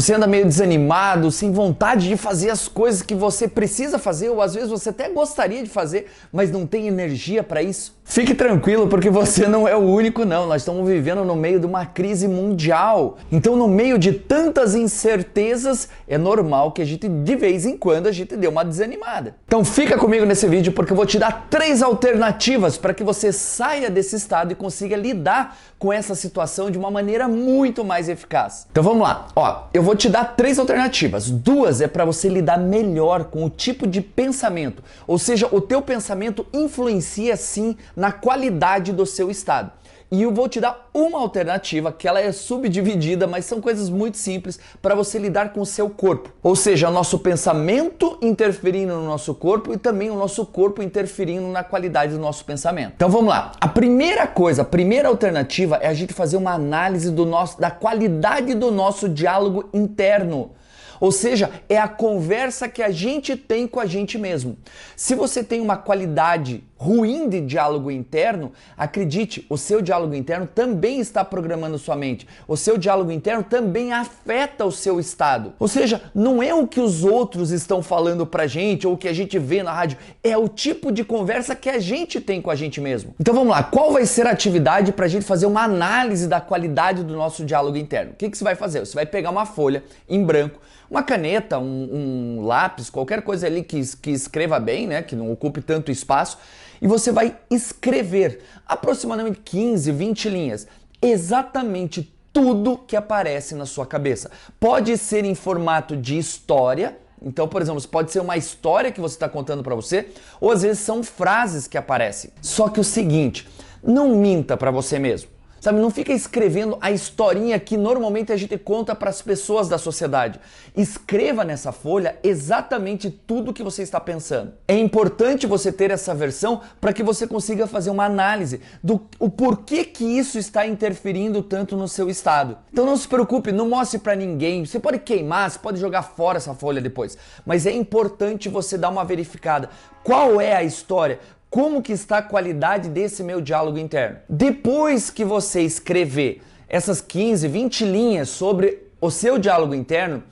Você anda meio desanimado, sem vontade de fazer as coisas que você precisa fazer, ou às vezes você até gostaria de fazer, mas não tem energia para isso? Fique tranquilo, porque você não é o único não. Nós estamos vivendo no meio de uma crise mundial. Então, no meio de tantas incertezas, é normal que a gente, de vez em quando, a gente dê uma desanimada. Então, fica comigo nesse vídeo, porque eu vou te dar 3 alternativas para que você saia desse estado e consiga lidar com essa situação de uma maneira muito mais eficaz. Então, vamos lá. Ó, eu vou te dar 3 alternativas. 2 é para você lidar melhor com o tipo de pensamento. Ou seja, o teu pensamento influencia sim na qualidade do seu estado. E eu vou te dar uma alternativa, que ela é subdividida, mas são coisas muito simples para você lidar com o seu corpo. Ou seja, o nosso pensamento interferindo no nosso corpo e também o nosso corpo interferindo na qualidade do nosso pensamento. Então vamos lá. A primeira coisa, a primeira alternativa é a gente fazer uma análise da qualidade do nosso diálogo interno. Ou seja, é a conversa que a gente tem com a gente mesmo. Se você tem uma qualidade ruim de diálogo interno, acredite, o seu diálogo interno também está programando sua mente. O seu diálogo interno também afeta o seu estado. Ou seja, não é o que os outros estão falando pra gente ou o que a gente vê na rádio, é o tipo de conversa que a gente tem com a gente mesmo. Então vamos lá, qual vai ser a atividade pra gente fazer uma análise da qualidade do nosso diálogo interno? O que você vai fazer? Você vai pegar uma folha em branco, uma caneta, um lápis, qualquer coisa ali que escreva bem, né, que não ocupe tanto espaço, e você vai escrever aproximadamente 15, 20 linhas, exatamente tudo que aparece na sua cabeça. Pode ser em formato de história, então, por exemplo, pode ser uma história que você está contando para você, ou às vezes são frases que aparecem. Só que o seguinte, não minta para você mesmo. Sabe, não fica escrevendo a historinha que normalmente a gente conta para as pessoas da sociedade. Escreva nessa folha exatamente tudo que você está pensando. É importante você ter essa versão para que você consiga fazer uma análise do o porquê que isso está interferindo tanto no seu estado. Então não se preocupe, não mostre para ninguém. Você pode queimar, você pode jogar fora essa folha depois. Mas é importante você dar uma verificada. Qual é a história? Como que está a qualidade desse meu diálogo interno? Depois que você escrever essas 15, 20 linhas sobre o seu diálogo interno,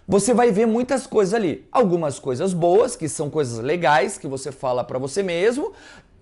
você vai ver muitas coisas ali. Algumas coisas boas, que são coisas legais, que você fala para você mesmo,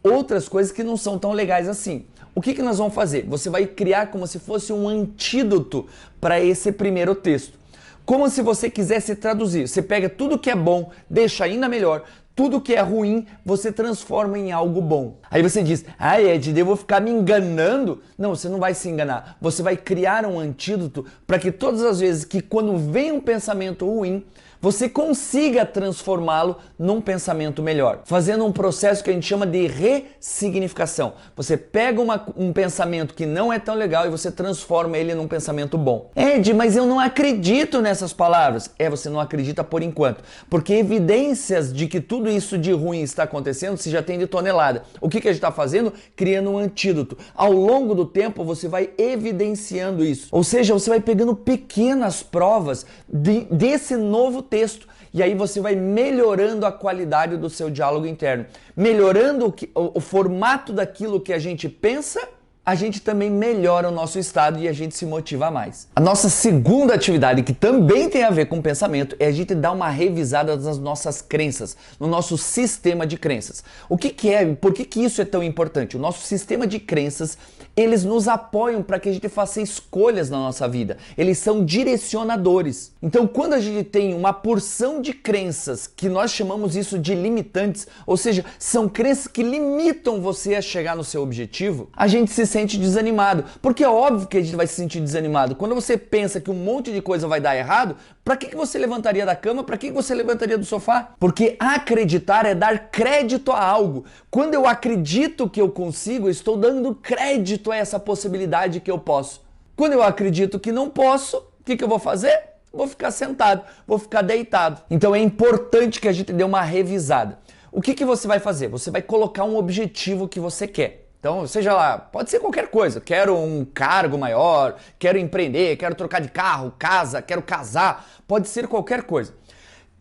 outras coisas que não são tão legais assim. O que nós vamos fazer? Você vai criar como se fosse um antídoto para esse primeiro texto. Como se você quisesse traduzir. Você pega tudo que é bom, deixa ainda melhor. Tudo que é ruim, você transforma em algo bom. Aí você diz, Ed, eu vou ficar me enganando? Não, você não vai se enganar. Você vai criar um antídoto para que todas as vezes que quando vem um pensamento ruim, você consiga transformá-lo num pensamento melhor. Fazendo um processo que a gente chama de ressignificação. Você pega um pensamento que não é tão legal e você transforma ele num pensamento bom. Ed, mas eu não acredito nessas palavras. Você não acredita por enquanto. Porque evidências de que tudo isso de ruim está acontecendo, você já tem de tonelada. O que a gente está fazendo? Criando um antídoto. Ao longo do tempo, você vai evidenciando isso. Ou seja, você vai pegando pequenas provas desse novo texto. E aí você vai melhorando a qualidade do seu diálogo interno. Melhorando o formato daquilo que a gente pensa, a gente também melhora o nosso estado e a gente se motiva mais. A nossa segunda atividade, que também tem a ver com pensamento, é a gente dar uma revisada nas nossas crenças, no nosso sistema de crenças. O que é? Por que isso é tão importante? O nosso sistema de crenças, eles nos apoiam para que a gente faça escolhas na nossa vida. Eles são direcionadores. Então, quando a gente tem uma porção de crenças, que nós chamamos isso de limitantes, ou seja, são crenças que limitam você a chegar no seu objetivo, a gente se sente desanimado. Porque é óbvio que a gente vai se sentir desanimado. Quando você pensa que um monte de coisa vai dar errado, para que você levantaria da cama? Para que você levantaria do sofá? Porque acreditar é dar crédito a algo. Quando eu acredito que eu consigo, eu estou dando crédito a essa possibilidade que eu posso. Quando eu acredito que não posso, o que eu vou fazer? Vou ficar sentado, vou ficar deitado. Então é importante que a gente dê uma revisada. O que você vai fazer? Você vai colocar um objetivo que você quer. Então, seja lá, pode ser qualquer coisa. Quero um cargo maior, quero empreender, quero trocar de carro, casa, quero casar. Pode ser qualquer coisa.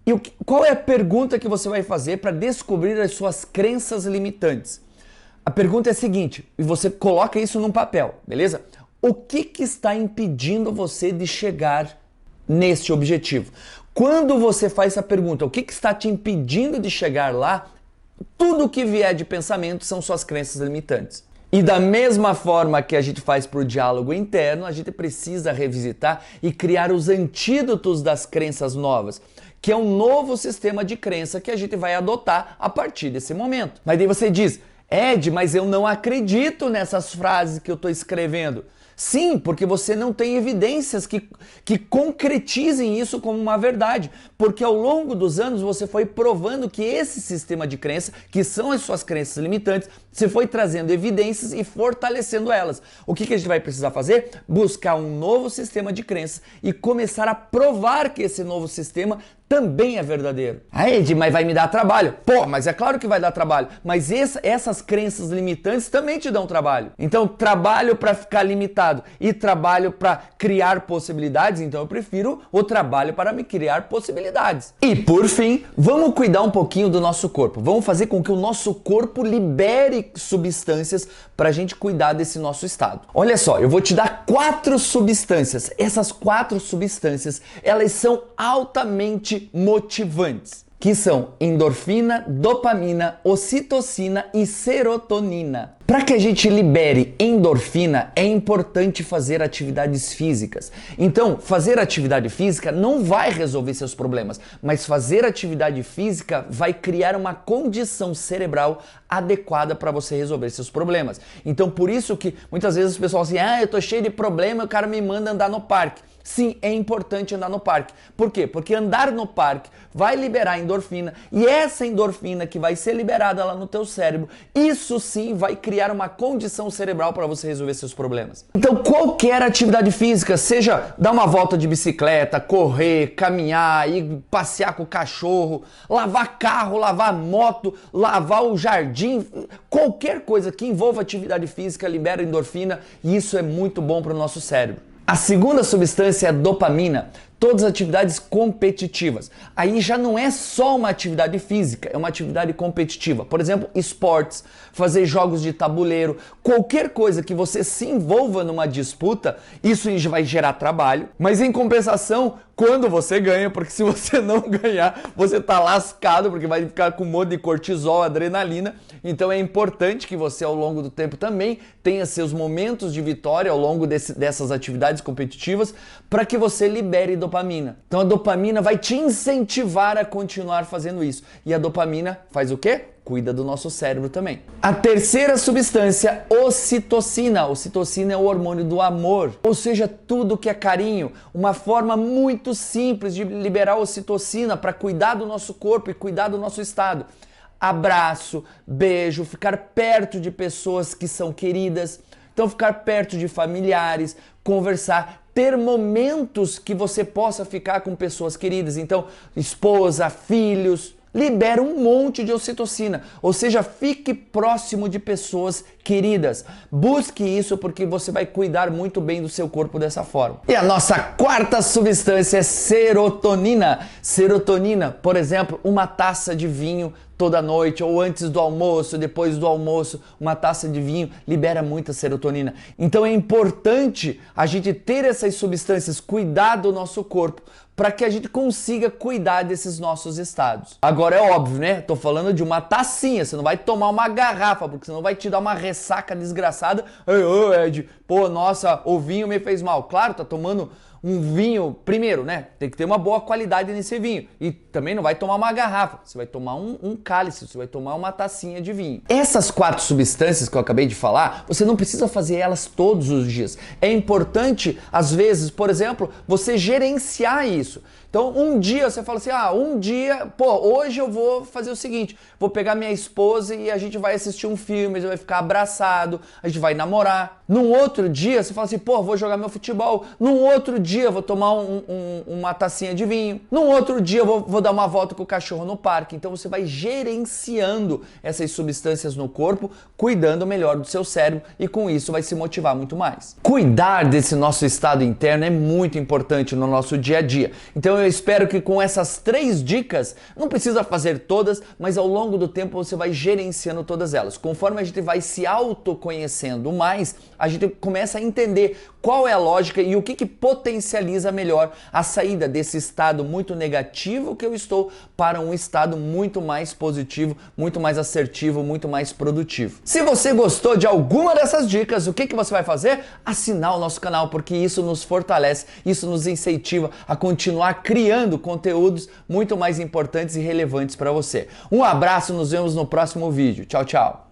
E qual é a pergunta que você vai fazer para descobrir as suas crenças limitantes? A pergunta é a seguinte, e você coloca isso num papel, beleza? O que está impedindo você de chegar neste objetivo. Quando você faz essa pergunta, o que está te impedindo de chegar lá? Tudo que vier de pensamento são suas crenças limitantes. E da mesma forma que a gente faz para o diálogo interno, a gente precisa revisitar e criar os antídotos das crenças novas, que é um novo sistema de crença que a gente vai adotar a partir desse momento. Mas daí você diz, Ed, mas eu não acredito nessas frases que eu estou escrevendo. Sim, porque você não tem evidências que concretizem isso como uma verdade. Porque ao longo dos anos você foi provando que esse sistema de crença, que são as suas crenças limitantes, você foi trazendo evidências e fortalecendo elas. O que a gente vai precisar fazer? Buscar um novo sistema de crença e começar a provar que esse novo sistema também é verdadeiro. Ah, Ed, mas vai me dar trabalho. Pô, mas é claro que vai dar trabalho. Mas essas crenças limitantes também te dão trabalho. Então, trabalho para ficar limitado e trabalho para criar possibilidades, então eu prefiro o trabalho para me criar possibilidades. E por fim, vamos cuidar um pouquinho do nosso corpo. Vamos fazer com que o nosso corpo libere substâncias para a gente cuidar desse nosso estado. Olha só, eu vou te dar 4 substâncias. Essas 4 substâncias, elas são altamente motivantes, que são endorfina, dopamina, ocitocina e serotonina. Para que a gente libere endorfina, é importante fazer atividades físicas. Então, fazer atividade física não vai resolver seus problemas, mas fazer atividade física vai criar uma condição cerebral adequada para você resolver seus problemas. Então, por isso que muitas vezes o pessoal assim, eu tô cheio de problema e o cara me manda andar no parque. Sim, é importante andar no parque. Por quê? Porque andar no parque vai liberar endorfina e essa endorfina que vai ser liberada lá no teu cérebro, isso sim vai criar uma condição cerebral para você resolver seus problemas. Então, qualquer atividade física, seja dar uma volta de bicicleta, correr, caminhar, ir passear com o cachorro, lavar carro, lavar moto, lavar o jardim, qualquer coisa que envolva atividade física libera endorfina e isso é muito bom para o nosso cérebro. A segunda substância é a dopamina, todas as atividades competitivas. Aí já não é só uma atividade física, é uma atividade competitiva. Por exemplo, esportes, fazer jogos de tabuleiro, qualquer coisa que você se envolva numa disputa, isso vai gerar trabalho, mas em compensação, quando você ganha, porque se você não ganhar, você tá lascado, porque vai ficar com um monte de cortisol, adrenalina. Então é importante que você ao longo do tempo também tenha seus momentos de vitória ao longo dessas atividades competitivas, para que você libere dopamina. Então a dopamina vai te incentivar a continuar fazendo isso. E a dopamina faz o quê? Cuida do nosso cérebro também. A terceira substância, ocitocina. Ocitocina é o hormônio do amor, ou seja, tudo que é carinho. Uma forma muito simples de liberar ocitocina para cuidar do nosso corpo e cuidar do nosso estado. Abraço, beijo, ficar perto de pessoas que são queridas. Então ficar perto de familiares, conversar, ter momentos que você possa ficar com pessoas queridas. Então, esposa, filhos, libera um monte de ocitocina, ou seja, fique próximo de pessoas queridas. Busque isso porque você vai cuidar muito bem do seu corpo dessa forma. E a nossa quarta substância é serotonina. Serotonina, por exemplo, uma taça de vinho toda noite, ou antes do almoço, depois do almoço, uma taça de vinho libera muita serotonina. Então é importante a gente ter essas substâncias, cuidar do nosso corpo, para que a gente consiga cuidar desses nossos estados. Agora é óbvio, né? Tô falando de uma tacinha, você não vai tomar uma garrafa, porque senão vai te dar uma ressaca desgraçada. Ô Ed, pô, nossa, o vinho me fez mal. Claro, tá tomando um vinho, primeiro, né? Tem que ter uma boa qualidade nesse vinho. E também não vai tomar uma garrafa, você vai tomar um cálice, você vai tomar uma tacinha de vinho. Essas 4 substâncias que eu acabei de falar, você não precisa fazer elas todos os dias. É importante, às vezes, por exemplo, você gerenciar isso. Então, um dia você fala assim, um dia, hoje eu vou fazer o seguinte, vou pegar minha esposa e a gente vai assistir um filme, a gente vai ficar abraçado, a gente vai namorar. Num outro dia, você fala assim, vou jogar meu futebol. Num outro dia, vou tomar uma tacinha de vinho. Num outro dia, vou dar uma volta com o cachorro no parque. Então, você vai gerenciando essas substâncias no corpo, cuidando melhor do seu cérebro e com isso vai se motivar muito mais. Cuidar desse nosso estado interno é muito importante no nosso dia a dia. Então, eu espero que com essas 3 dicas, não precisa fazer todas, mas ao longo do tempo você vai gerenciando todas elas. Conforme a gente vai se autoconhecendo mais, a gente começa a entender qual é a lógica e o que potencializa melhor a saída desse estado muito negativo que eu estou para um estado muito mais positivo, muito mais assertivo, muito mais produtivo. Se você gostou de alguma dessas dicas, o que você vai fazer? Assinar o nosso canal, porque isso nos fortalece, isso nos incentiva a continuar criando conteúdos muito mais importantes e relevantes para você. Um abraço, nos vemos no próximo vídeo. Tchau, tchau!